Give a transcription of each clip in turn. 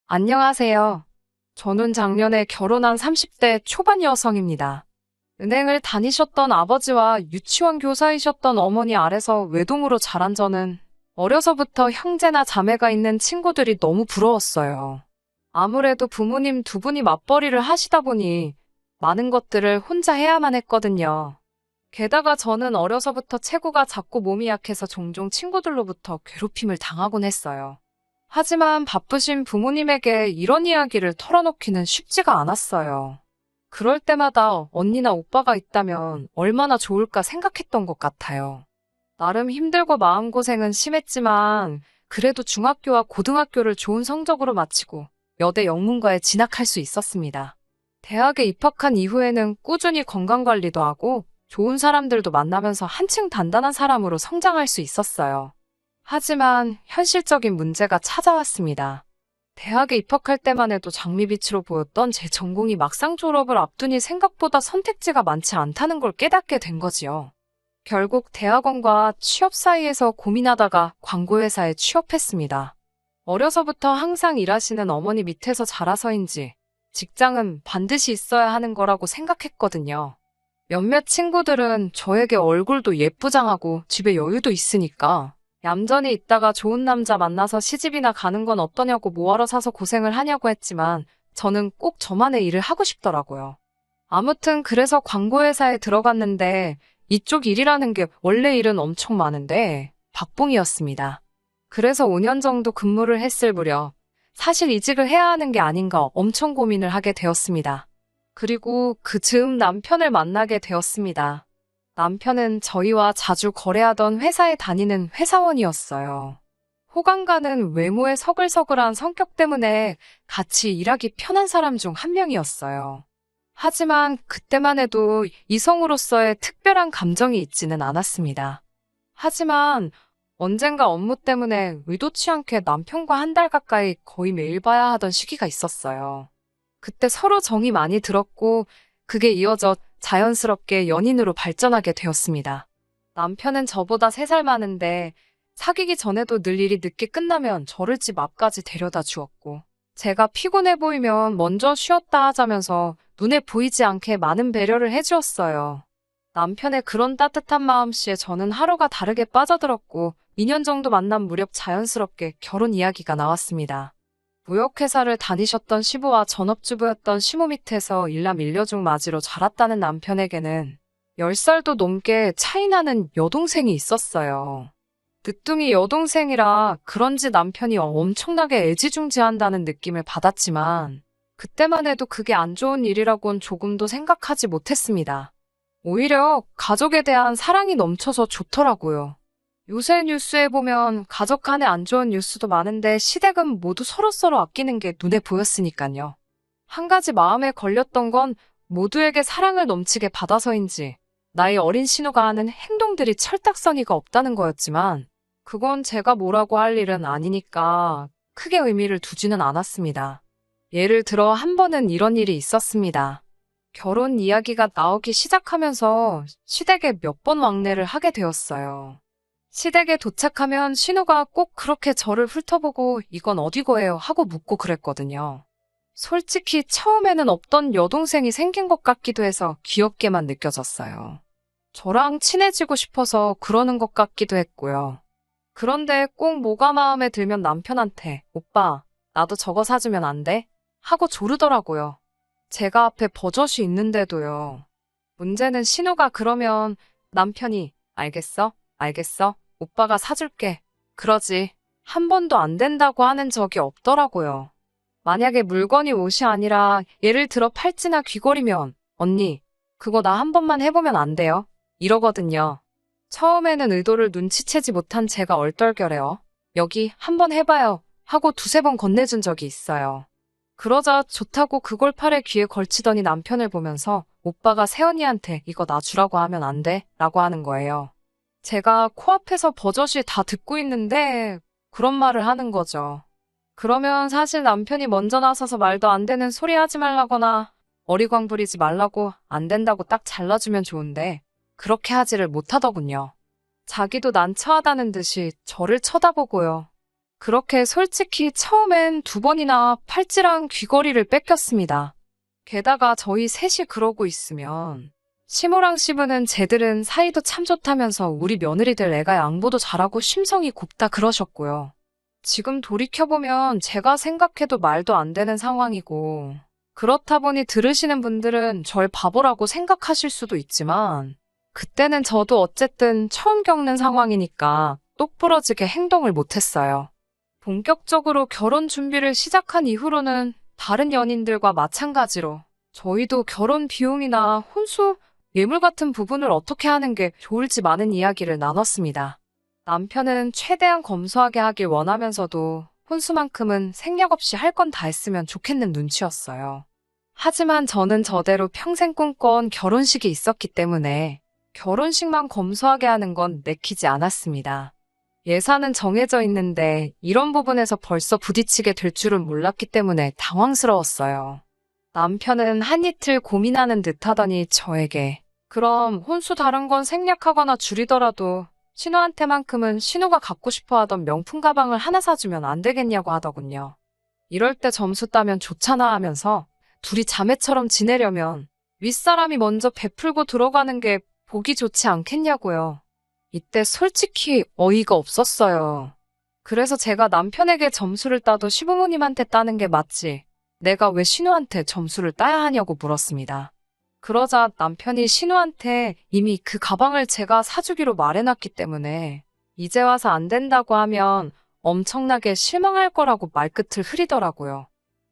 안녕하세요. 저는 작년에 결혼한 30대 초반 여성입니다. 은행을 다니셨던 아버지와 유치원 교사이셨던 어머니 아래서 외동으로 자란 저는 어려서부터 형제나 자매가 있는 친구들이 너무 부러웠어요. 아무래도 부모님 두 분이 맞벌이를 하시다 보니 많은 것들을 혼자 해야만 했거든요. 게다가 저는 어려서부터 체구가 작고 몸이 약해서 종종 친구들로부터 괴롭힘을 당하곤 했어요. 하지만 바쁘신 부모님에게 이런 이야기를 털어놓기는 쉽지가 않았어요. 그럴 때마다 언니나 오빠가 있다면 얼마나 좋을까 생각했던 것 같아요. 나름 힘들고 마음고생은 심했지만 그래도 중학교와 고등학교를 좋은 성적으로 마치고 여대 영문과에 진학할 수 있었습니다. 대학에 입학한 이후에는 꾸준히 건강관리도 하고 좋은 사람들도 만나면서 한층 단단한 사람으로 성장할 수 있었어요. 하지만 현실적인 문제가 찾아왔습니다. 대학에 입학할 때만 해도 장밋빛으로 보였던 제 전공이 막상 졸업을 앞두니 생각보다 선택지가 많지 않다는 걸 깨닫게 된 거지요. 결국 대학원과 취업 사이에서 고민하다가 광고회사에 취업했습니다. 어려서부터 항상 일하시는 어머니 밑에서 자라서인지 직장은 반드시 있어야 하는 거라고 생각했거든요. 몇몇 친구들은 저에게 얼굴도 예쁘장하고 집에 여유도 있으니까 얌전히 있다가 좋은 남자 만나서 시집이나 가는 건 어떠냐고 뭐하러 사서 고생을 하냐고 했지만 저는 꼭 저만의 일을 하고 싶더라고요. 아무튼 그래서 광고회사에 들어갔는데 이쪽 일이라는 게 원래 일은 엄청 많은데 박봉이었습니다. 그래서 5년 정도 근무를 했을 무렵 사실 이직을 해야 하는 게 아닌가 엄청 고민을 하게 되었습니다. 그리고 그 즈음 남편을 만나게 되었습니다. 남편은 저희와 자주 거래하던 회사에 다니는 회사원이었어요. 호감 가는 외모의 서글서글한 성격 때문에 같이 일하기 편한 사람 중 한 명이었어요. 하지만 그때만 해도 이성으로서의 특별한 감정이 있지는 않았습니다. 하지만 언젠가 업무 때문에 의도치 않게 남편과 한 달 가까이 거의 매일 봐야 하던 시기가 있었어요. 그때 서로 정이 많이 들었고 그게 이어져 자연스럽게 연인으로 발전하게 되었습니다. 남편은 저보다 3살 많은데 사귀기 전에도 늘 일이 늦게 끝나면 저를 집 앞까지 데려다 주었고 제가 피곤해 보이면 먼저 쉬었다 하자면서 눈에 보이지 않게 많은 배려를 해주었어요. 남편의 그런 따뜻한 마음씨에 저는 하루가 다르게 빠져들었고 2년 정도 만난 무렵 자연스럽게 결혼 이야기가 나왔습니다. 무역회사를 다니셨던 시부와 전업주부였던 시모 밑에서 일남 일녀중 맞이로 자랐다는 남편에게는 10살도 넘게 차이나는 여동생이 있었어요. 늦둥이 여동생이라 그런지 남편이 엄청나게 애지중지한다는 느낌을 받았지만 그때만 해도 그게 안 좋은 일이라곤 조금도 생각하지 못했습니다. 오히려 가족에 대한 사랑이 넘쳐서 좋더라고요. 요새 뉴스에 보면 가족 간에 안 좋은 뉴스도 많은데 시댁은 모두 서로서로 아끼는 게 눈에 보였으니까요. 한 가지 마음에 걸렸던 건 모두에게 사랑을 넘치게 받아서인지 나이 어린 신우가 하는 행동들이 철딱서니가 없다는 거였지만 그건 제가 뭐라고 할 일은 아니니까 크게 의미를 두지는 않았습니다. 예를 들어 한 번은 이런 일이 있었습니다. 결혼 이야기가 나오기 시작하면서 시댁에 몇 번 왕래를 하게 되었어요. 시댁에 도착하면 신우가 꼭 그렇게 저를 훑어보고 이건 어디 거예요 하고 묻고 그랬거든요. 솔직히 처음에는 없던 여동생이 생긴 것 같기도 해서 귀엽게만 느껴졌어요. 저랑 친해지고 싶어서 그러는 것 같기도 했고요. 그런데 꼭 뭐가 마음에 들면 남편한테 오빠, 나도 저거 사주면 안 돼? 하고 조르더라고요. 제가 앞에 버젓이 있는데도요. 문제는 신우가 그러면 남편이 알겠어? 알겠어? 오빠가 사줄게. 그러지. 한 번도 안 된다고 하는 적이 없더라고요. 만약에 물건이 옷이 아니라 예를 들어 팔찌나 귀걸이면 언니, 그거 나 한 번만 해보면 안 돼요? 이러거든요. 처음에는 의도를 눈치채지 못한 제가 얼떨결에요. 여기 한번 해봐요 하고 두세 번 건네준 적이 있어요. 그러자 좋다고 그걸 팔에 귀에 걸치더니 남편을 보면서 오빠가 새언니한테 이거 나 주라고 하면 안 돼? 라고 하는 거예요. 제가 코앞에서 버젓이 다 듣고 있는데 그런 말을 하는 거죠. 그러면 사실 남편이 먼저 나서서 말도 안 되는 소리 하지 말라거나 어리광 부리지 말라고 안 된다고 딱 잘라주면 좋은데 그렇게 하지를 못하더군요. 자기도 난처하다는 듯이 저를 쳐다보고요. 그렇게 솔직히 처음엔 2번이나 팔찌랑 귀걸이를 뺏겼습니다. 게다가 저희 셋이 그러고 있으면 시모랑 시부는 쟤들은 사이도 참 좋다면서 우리 며느리들 애가 양보도 잘하고 심성이 곱다 그러셨고요. 지금 돌이켜보면 제가 생각해도 말도 안 되는 상황이고, 그렇다 보니 들으시는 분들은 절 바보라고 생각하실 수도 있지만, 그때는 저도 어쨌든 처음 겪는 상황이니까 똑부러지게 행동을 못했어요. 본격적으로 결혼 준비를 시작한 이후로는 다른 연인들과 마찬가지로 저희도 결혼 비용이나 혼수, 예물 같은 부분을 어떻게 하는 게 좋을지 많은 이야기를 나눴습니다. 남편은 최대한 검소하게 하길 원하면서도 혼수만큼은 생략 없이 할 건 다 했으면 좋겠는 눈치였어요. 하지만 저는 저대로 평생 꿈꿔온 결혼식이 있었기 때문에 결혼식만 검소하게 하는 건 내키지 않았습니다. 예산은 정해져 있는데 이런 부분에서 벌써 부딪히게 될 줄은 몰랐기 때문에 당황스러웠어요. 남편은 한 이틀 고민하는 듯 하더니 저에게 그럼 혼수 다른 건 생략하거나 줄이더라도 신우한테만큼은 신우가 갖고 싶어 하던 명품 가방을 하나 사주면 안 되겠냐고 하더군요. 이럴 때 점수 따면 좋잖아 하면서 둘이 자매처럼 지내려면 윗사람이 먼저 베풀고 들어가는 게 보기 좋지 않겠냐고요. 이때 솔직히 어이가 없었어요. 그래서 제가 남편에게 점수를 따도 시부모님한테 따는 게 맞지. 내가 왜 신우한테 점수를 따야 하냐고 물었습니다. 그러자 남편이 신우한테 이미 그 가방을 제가 사주기로 말해놨기 때문에 이제 와서 안 된다고 하면 엄청나게 실망할 거라고 말끝을 흐리더라고요.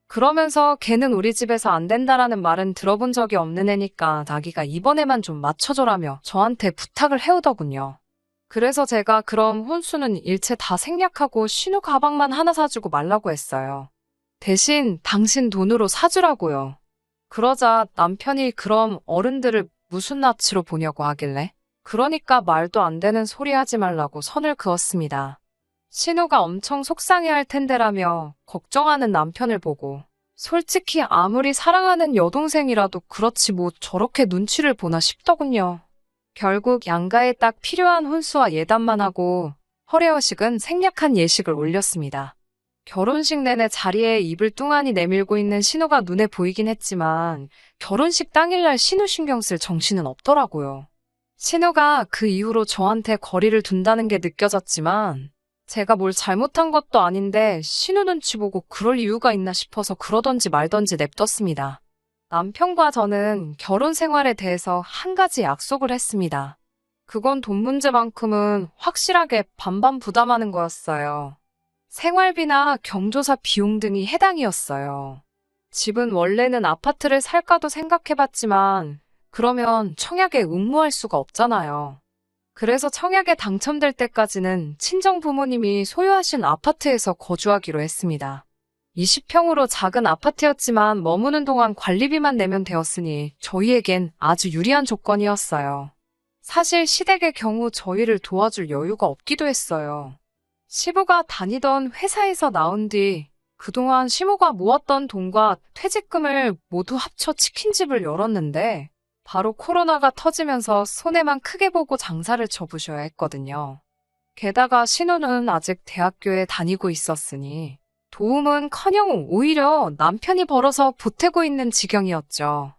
그러면서 걔는 우리 집에서 안 된다라는 말은 들어본 적이 없는 애니까 자기가 이번에만 좀 맞춰줘라며 저한테 부탁을 해오더군요. 그래서 제가 그럼 혼수는 일체 다 생략하고 신우 가방만 하나 사주고 말라고 했어요. 대신 당신 돈으로 사주라고요. 그러자 남편이 그럼 어른들을 무슨 낯으로 보냐고 하길래 그러니까 말도 안 되는 소리 하지 말라고 선을 그었습니다. 신우가 엄청 속상해할 텐데라며 걱정하는 남편을 보고 솔직히 아무리 사랑하는 여동생이라도 그렇지 뭐 저렇게 눈치를 보나 싶더군요. 결국 양가에 딱 필요한 혼수와 예단만 하고 허례허식은 생략한 예식을 올렸습니다. 결혼식 내내 자리에 입을 뚱하니 내밀고 있는 신우가 눈에 보이긴 했지만 결혼식 당일날 신우 신경 쓸 정신은 없더라고요. 신우가 그 이후로 저한테 거리를 둔다는 게 느껴졌지만 제가 뭘 잘못한 것도 아닌데 신우 눈치 보고 그럴 이유가 있나 싶어서 그러던지 말던지 냅뒀습니다. 남편과 저는 결혼 생활에 대해서 한 가지 약속을 했습니다. 그건 돈 문제만큼은 확실하게 반반 부담하는 거였어요. 생활비나 경조사 비용 등이 해당이었어요. 집은 원래는 아파트를 살까도 생각해봤지만 그러면 청약에 응모할 수가 없잖아요. 그래서 청약에 당첨될 때까지는 친정 부모님이 소유하신 아파트에서 거주하기로 했습니다. 20평으로 작은 아파트였지만 머무는 동안 관리비만 내면 되었으니 저희에겐 아주 유리한 조건이었어요. 사실 시댁의 경우 저희를 도와줄 여유가 없기도 했어요. 시부가 다니던 회사에서 나온 뒤 그동안 시모가 모았던 돈과 퇴직금을 모두 합쳐 치킨집을 열었는데 바로 코로나가 터지면서 손해만 크게 보고 장사를 접으셔야 했거든요. 게다가 신우는 아직 대학교에 다니고 있었으니 도움은커녕 오히려 남편이 벌어서 보태고 있는 지경이었죠.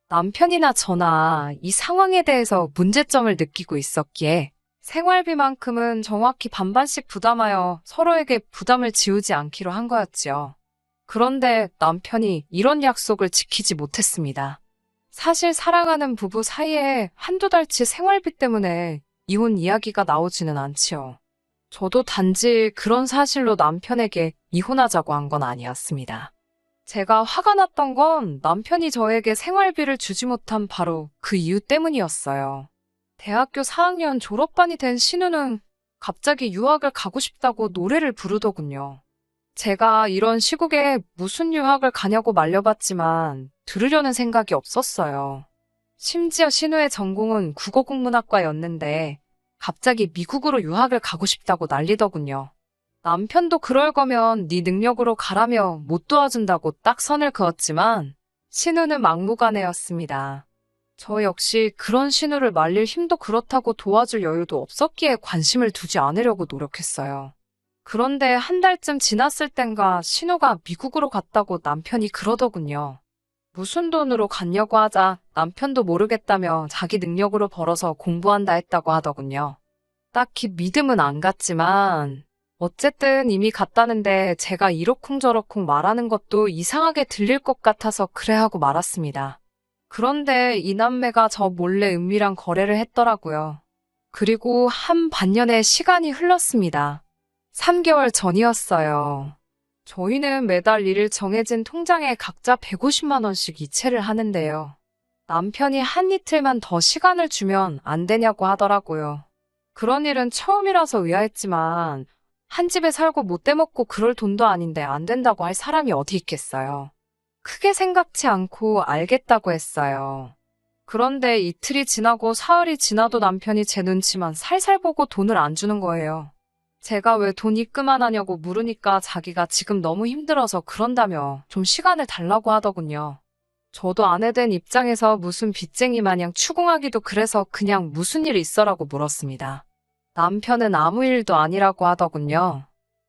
남편이나 저나 이 상황에 대해서 문제점을 느끼고 있었기에 생활비만큼은 정확히 반반씩 부담하여 서로에게 부담을 지우지 않기로 한 거였지요. 그런데 남편이 이런 약속을 지키지 못했습니다. 사실 사랑하는 부부 사이에 한두 달치 생활비 때문에 이혼 이야기가 나오지는 않지요. 저도 단지 그런 사실로 남편에게 이혼하자고 한 건 아니었습니다. 제가 화가 났던 건 남편이 저에게 생활비를 주지 못한 바로 그 이유 때문이었어요. 대학교 4학년 졸업반이 된 신우는 갑자기 유학을 가고 싶다고 노래를 부르더군요. 제가 이런 시국에 무슨 유학을 가냐고 말려봤지만 들으려는 생각이 없었어요. 심지어 신우의 전공은 국어국문학과였는데 갑자기 미국으로 유학을 가고 싶다고 난리더군요. 남편도 그럴 거면 네 능력으로 가라며 못 도와준다고 딱 선을 그었지만 신우는 막무가내였습니다. 저 역시 그런 신우를 말릴 힘도 그렇다고 도와줄 여유도 없었기에 관심을 두지 않으려고 노력했어요. 그런데 한 달쯤 지났을 땐가 신우가 미국으로 갔다고 남편이 그러더군요. 무슨 돈으로 갔냐고 하자 남편도 모르겠다며 자기 능력으로 벌어서 공부한다 했다고 하더군요. 딱히 믿음은 안 갔지만 어쨌든 이미 갔다는데 제가 이러쿵저러쿵 말하는 것도 이상하게 들릴 것 같아서 그래 하고 말았습니다. 그런데 이 남매가 저 몰래 은밀한 거래를 했더라고요. 그리고 한 반년의 시간이 흘렀습니다. 3개월 전이었어요. 저희는 매달 1일 정해진 통장에 각자 150만 원씩 이체를 하는데요. 남편이 한 이틀만 더 시간을 주면 안 되냐고 하더라고요. 그런 일은 처음이라서 의아했지만 한 집에 살고 못 대먹고 그럴 돈도 아닌데 안 된다고 할 사람이 어디 있겠어요. 크게 생각지 않고 알겠다고 했어요. 그런데 이틀이 지나고 사흘이 지나도 남편이 제 눈치만 살살 보고 돈을 안 주는 거예요. 제가 왜 돈 입금안 하냐고 물으니까 자기가 지금 너무 힘들어서 그런다며 좀 시간을 달라고 하더군요. 저도 아내 된 입장에서 무슨 빚쟁이 마냥 추궁하기도 그래서 그냥 무슨 일 있어라고 물었습니다. 남편은 아무 일도 아니라고 하더군요.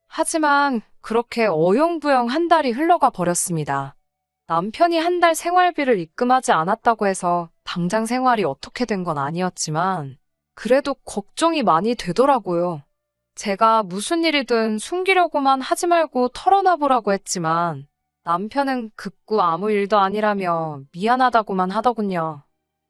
하지만 그렇게 어영부영 한 달이 흘러가 버렸습니다. 남편이 한 달 생활비를 입금하지 않았다고 해서 당장 생활이 어떻게 된 건 아니었지만 그래도 걱정이 많이 되더라고요. 제가 무슨 일이든 숨기려고만 하지 말고 털어놔보라고 했지만 남편은 극구 아무 일도 아니라며 미안하다고만 하더군요.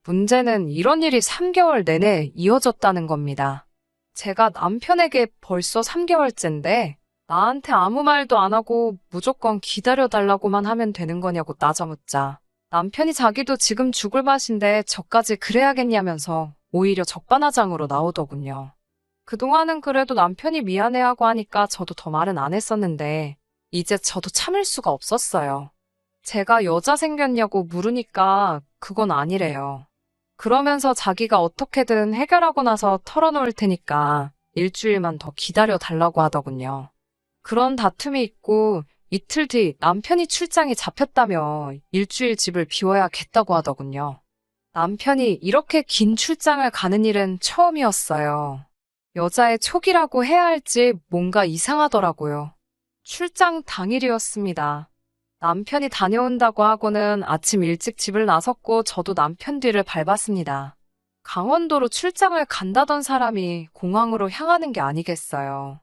문제는 이런 일이 3개월 내내 이어졌다는 겁니다. 제가 남편에게 벌써 3개월째인데 나한테 아무 말도 안 하고 무조건 기다려달라고만 하면 되는 거냐고 따져묻자 남편이 자기도 지금 죽을 맛인데 저까지 그래야겠냐면서 오히려 적반하장으로 나오더군요. 그동안은 그래도 남편이 미안해하고 하니까 저도 더 말은 안 했었는데 이제 저도 참을 수가 없었어요. 제가 여자 생겼냐고 물으니까 그건 아니래요. 그러면서 자기가 어떻게든 해결하고 나서 털어놓을 테니까 일주일만 더 기다려 달라고 하더군요. 그런 다툼이 있고 이틀 뒤 남편이 출장이 잡혔다며 일주일 집을 비워야겠다고 하더군요. 남편이 이렇게 긴 출장을 가는 일은 처음이었어요. 여자의 촉이라고 해야 할지 뭔가 이상하더라고요. 출장 당일이었습니다. 남편이 다녀온다고 하고는 아침 일찍 집을 나섰고 저도 남편 뒤를 밟았습니다. 강원도로 출장을 간다던 사람이 공항으로 향하는 게 아니겠어요.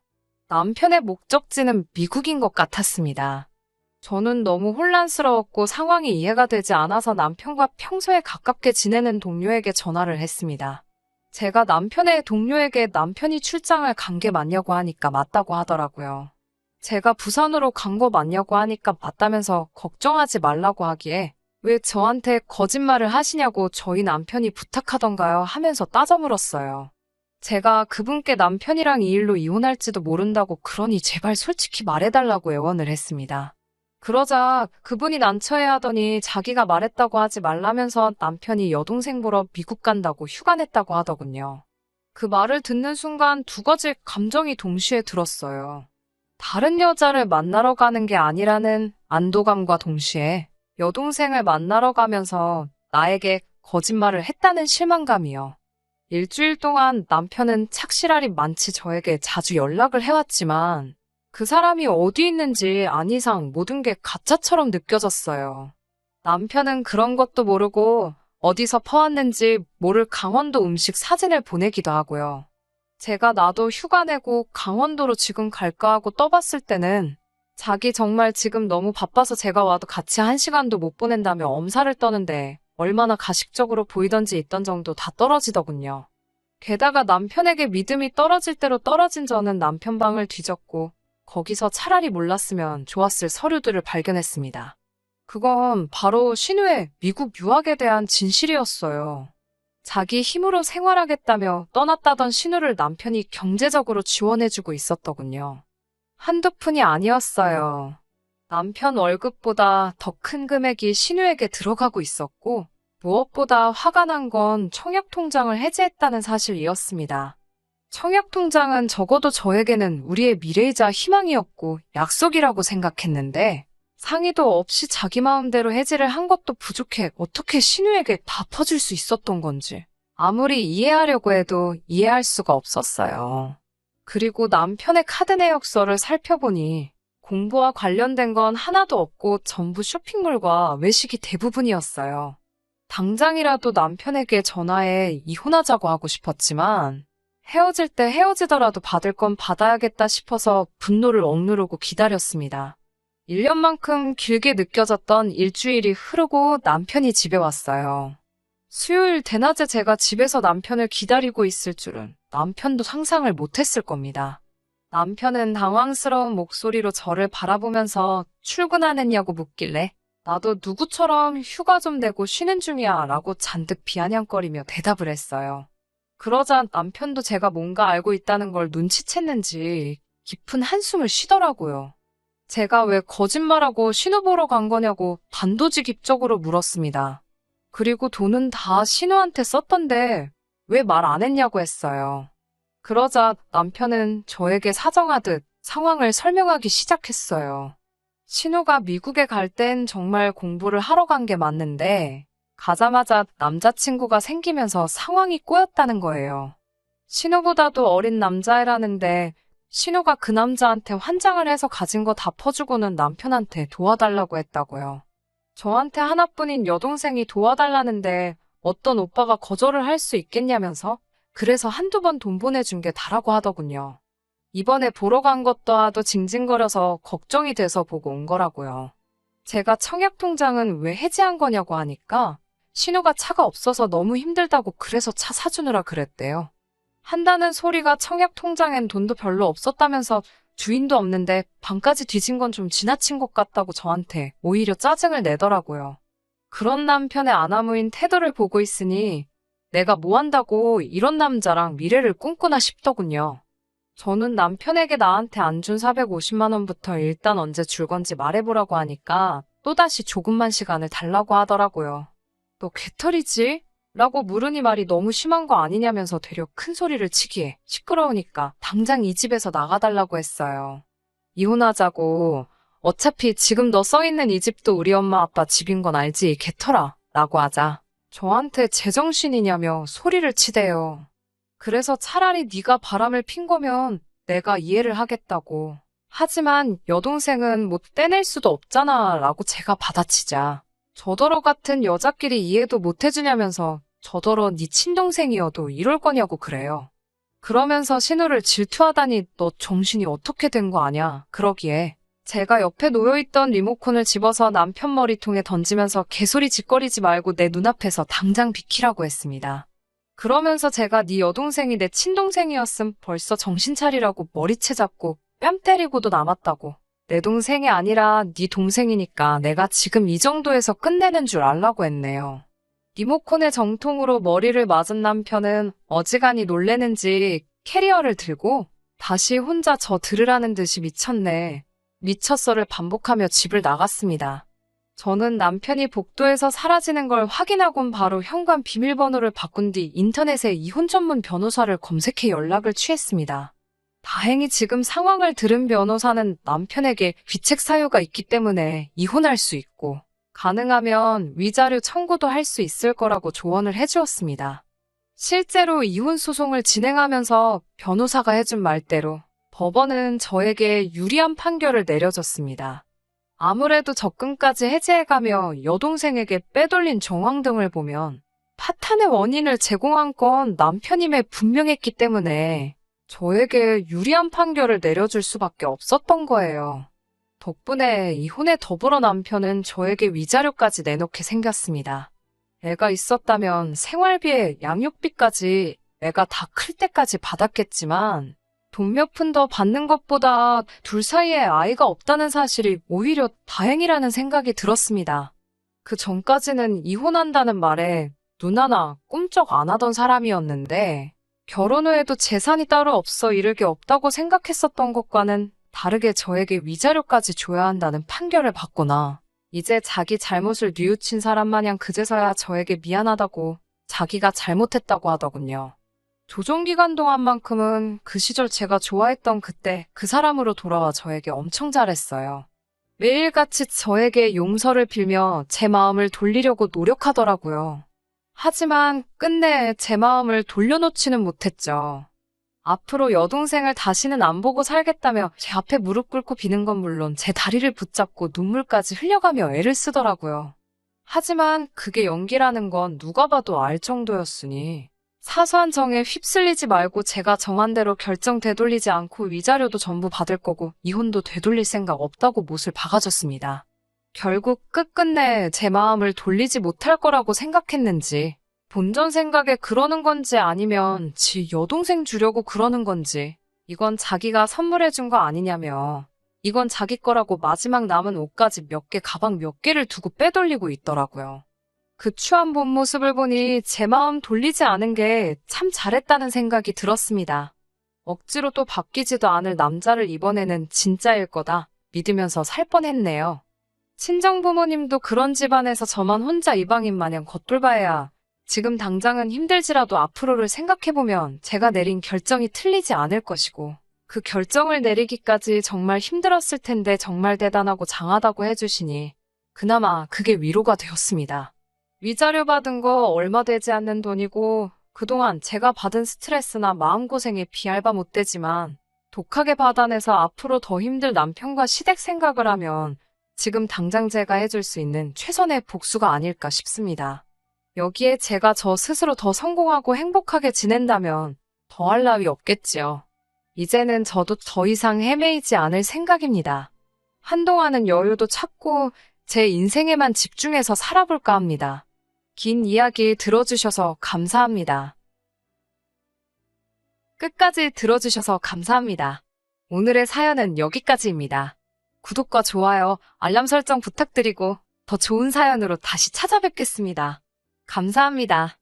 남편의 목적지는 미국인 것 같았습니다. 저는 너무 혼란스러웠고 상황이 이해가 되지 않아서 남편과 평소에 가깝게 지내는 동료에게 전화를 했습니다. 제가 남편의 동료에게 남편이 출장을 간 게 맞냐고 하니까 맞다고 하더라고요. 제가 부산으로 간 거 맞냐고 하니까 맞다면서 걱정하지 말라고 하기에 왜 저한테 거짓말을 하시냐고 저희 남편이 부탁하던가요 하면서 따져 물었어요. 제가 그분께 남편이랑 이 일로 이혼할지도 모른다고 그러니 제발 솔직히 말해달라고 애원을 했습니다. 그러자 그분이 난처해하더니 자기가 말했다고 하지 말라면서 남편이 여동생 보러 미국 간다고 휴가 냈다고 하더군요. 그 말을 듣는 순간 두 가지 감정이 동시에 들었어요. 다른 여자를 만나러 가는 게 아니라는 안도감과 동시에 여동생을 만나러 가면서 나에게 거짓말을 했다는 실망감이요. 일주일 동안 남편은 착실할이 많지 저에게 자주 연락을 해왔지만 그 사람이 어디 있는지 안 이상 모든 게 가짜처럼 느껴졌어요. 남편은 그런 것도 모르고 어디서 퍼왔는지 모를 강원도 음식 사진을 보내기도 하고요. 제가 나도 휴가 내고 강원도로 지금 갈까 하고 떠봤을 때는 자기 정말 지금 너무 바빠서 제가 와도 같이 1시간도 못 보낸다며 엄살을 떠는데 얼마나 가식적으로 보이던지 있던 정도 다 떨어지더군요. 게다가 남편에게 믿음이 떨어질 대로 떨어진 저는 남편 방을 뒤졌고 거기서 차라리 몰랐으면 좋았을 서류들을 발견했습니다. 그건 바로 신우의 미국 유학에 대한 진실이었어요. 자기 힘으로 생활하겠다며 떠났다던 신우를 남편이 경제적으로 지원해주고 있었더군요. 한두 푼이 아니었어요. 남편 월급보다 더 큰 금액이 신우에게 들어가고 있었고 무엇보다 화가 난 건 청약통장을 해지했다는 사실이었습니다. 청약통장은 적어도 저에게는 우리의 미래이자 희망이었고 약속이라고 생각했는데 상의도 없이 자기 마음대로 해지를 한 것도 부족해 어떻게 신우에게 다 퍼줄 수 있었던 건지 아무리 이해하려고 해도 이해할 수가 없었어요. 그리고 남편의 카드 내역서를 살펴보니 공부와 관련된 건 하나도 없고 전부 쇼핑몰과 외식이 대부분이었어요. 당장이라도 남편에게 전화해 이혼하자고 하고 싶었지만 헤어질 때 헤어지더라도 받을 건 받아야겠다 싶어서 분노를 억누르고 기다렸습니다. 1년만큼 길게 느껴졌던 일주일이 흐르고 남편이 집에 왔어요. 수요일 대낮에 제가 집에서 남편을 기다리고 있을 줄은 남편도 상상을 못했을 겁니다. 남편은 당황스러운 목소리로 저를 바라보면서 출근 안 했냐고 묻길래 나도 누구처럼 휴가 좀 내고 쉬는 중이야 라고 잔뜩 비아냥거리며 대답을 했어요. 그러자 남편도 제가 뭔가 알고 있다는 걸 눈치챘는지 깊은 한숨을 쉬더라고요. 제가 왜 거짓말하고 신우 보러 간 거냐고 단도직입적으로 물었습니다. 그리고 돈은 다 신우한테 썼던데 왜 말 안 했냐고 했어요. 그러자 남편은 저에게 사정하듯 상황을 설명하기 시작했어요. 신우가 미국에 갈 땐 정말 공부를 하러 간 게 맞는데 가자마자 남자친구가 생기면서 상황이 꼬였다는 거예요. 신우보다도 어린 남자애라는데 신우가 그 남자한테 환장을 해서 가진 거 다 퍼주고는 남편한테 도와달라고 했다고요. 저한테 하나뿐인 여동생이 도와달라는데 어떤 오빠가 거절을 할 수 있겠냐면서 그래서 한두 번 돈 보내준 게 다라고 하더군요. 이번에 보러 간 것도 하도 징징거려서 걱정이 돼서 보고 온 거라고요. 제가 청약통장은 왜 해지한 거냐고 하니까 신우가 차가 없어서 너무 힘들다고 그래서 차 사주느라 그랬대요. 한다는 소리가 청약통장엔 돈도 별로 없었다면서 주인도 없는데 방까지 뒤진 건 좀 지나친 것 같다고 저한테 오히려 짜증을 내더라고요. 그런 남편의 아나무인 태도를 보고 있으니 내가 뭐 한다고 이런 남자랑 미래를 꿈꾸나 싶더군요. 저는 남편에게 나한테 안 준 450만 원부터 일단 언제 줄 건지 말해보라고 하니까 또다시 조금만 시간을 달라고 하더라고요. 너 개털이지? 라고 물으니 말이 너무 심한 거 아니냐면서 되려 큰 소리를 치기에 시끄러우니까 당장 이 집에서 나가달라고 했어요. 이혼하자고. 어차피 지금 너 써있는 이 집도 우리 엄마 아빠 집인 건 알지, 개털아. 라고 하자 저한테 제정신이냐며 소리를 치대요. 그래서 차라리 네가 바람을 핀 거면 내가 이해를 하겠다고. 하지만 여동생은 뭐 떼낼 수도 없잖아 라고 제가 받아치자 저더러 같은 여자끼리 이해도 못 해주냐면서 저더러 네 친동생이어도 이럴 거냐고 그래요. 그러면서 신우를 질투하다니 너 정신이 어떻게 된 거 아냐 그러기에 제가 옆에 놓여있던 리모컨을 집어서 남편 머리통에 던지면서 개소리 짓거리지 말고 내 눈앞에서 당장 비키라고 했습니다. 그러면서 제가 네 여동생이 내 친동생이었음 벌써 정신 차리라고 머리채 잡고 뺨 때리고도 남았다고. 내 동생이 아니라 네 동생이니까 내가 지금 이 정도에서 끝내는 줄 알라고 했네요. 리모컨의 정통으로 머리를 맞은 남편은 어지간히 놀래는지 캐리어를 들고 다시 혼자 저 들으라는 듯이 미쳤네. 미쳤어를 반복하며 집을 나갔습니다. 저는 남편이 복도에서 사라지는 걸 확인하곤 바로 현관 비밀번호를 바꾼 뒤 인터넷에 이혼 전문 변호사를 검색해 연락을 취했습니다. 다행히 지금 상황을 들은 변호사는 남편에게 귀책 사유가 있기 때문에 이혼할 수 있고 가능하면 위자료 청구도 할 수 있을 거라고 조언을 해주었습니다. 실제로 이혼 소송을 진행하면서 변호사가 해준 말대로 법원은 저에게 유리한 판결을 내려줬습니다. 아무래도 접근까지 해제해가며 여동생에게 빼돌린 정황 등을 보면 파탄의 원인을 제공한 건 남편임에 분명했기 때문에 저에게 유리한 판결을 내려줄 수밖에 없었던 거예요. 덕분에 이혼에 더불어 남편은 저에게 위자료까지 내놓게 생겼습니다. 애가 있었다면 생활비에 양육비까지 애가 다 클 때까지 받았겠지만 돈 몇 푼 더 받는 것보다 둘 사이에 아이가 없다는 사실이 오히려 다행이라는 생각이 들었습니다. 그 전까지는 이혼한다는 말에 눈 하나 꿈쩍 안 하던 사람이었는데 결혼 후에도 재산이 따로 없어 잃을 게 없다고 생각했었던 것과는 다르게 저에게 위자료까지 줘야 한다는 판결을 받거나 이제 자기 잘못을 뉘우친 사람 마냥 그제서야 저에게 미안하다고 자기가 잘못했다고 하더군요. 조정기간 동안만큼은 그 시절 제가 좋아했던 그때 그 사람으로 돌아와 저에게 엄청 잘했어요. 매일같이 저에게 용서를 빌며 제 마음을 돌리려고 노력하더라고요. 하지만 끝내 제 마음을 돌려놓지는 못했죠. 앞으로 여동생을 다시는 안 보고 살겠다며 제 앞에 무릎 꿇고 비는 건 물론 제 다리를 붙잡고 눈물까지 흘려가며 애를 쓰더라고요. 하지만 그게 연기라는 건 누가 봐도 알 정도였으니 사소한 정에 휩쓸리지 말고 제가 정한 대로 결정 되돌리지 않고 위자료도 전부 받을 거고 이혼도 되돌릴 생각 없다고 못을 박아줬습니다. 결국 끝끝내 제 마음을 돌리지 못할 거라고 생각했는지 본전 생각에 그러는 건지 아니면 지 여동생 주려고 그러는 건지 이건 자기가 선물해준 거 아니냐며 이건 자기 거라고 마지막 남은 옷까지 몇 개 가방 몇 개를 두고 빼돌리고 있더라고요. 그 추한 본 모습을 보니 제 마음 돌리지 않은 게 참 잘했다는 생각이 들었습니다. 억지로 또 바뀌지도 않을 남자를 이번에는 진짜일 거다 믿으면서 살 뻔했네요. 친정 부모님도 그런 집안에서 저만 혼자 이방인 마냥 겉돌봐야 지금 당장은 힘들지라도 앞으로를 생각해보면 제가 내린 결정이 틀리지 않을 것이고 그 결정을 내리기까지 정말 힘들었을 텐데 정말 대단하고 장하다고 해주시니 그나마 그게 위로가 되었습니다. 위자료 받은 거 얼마 되지 않는 돈이고 그동안 제가 받은 스트레스나 마음고생에 비할 바 못 되지만 독하게 받아내서 앞으로 더 힘들 남편과 시댁 생각을 하면 지금 당장 제가 해줄 수 있는 최선의 복수가 아닐까 싶습니다. 여기에 제가 저 스스로 더 성공하고 행복하게 지낸다면 더할 나위 없겠지요. 이제는 저도 더 이상 헤매이지 않을 생각입니다. 한동안은 여유도 찾고 제 인생에만 집중해서 살아볼까 합니다. 긴 이야기 들어주셔서 감사합니다. 끝까지 들어주셔서 감사합니다. 오늘의 사연은 여기까지입니다. 구독과 좋아요, 알람 설정 부탁드리고 더 좋은 사연으로 다시 찾아뵙겠습니다. 감사합니다.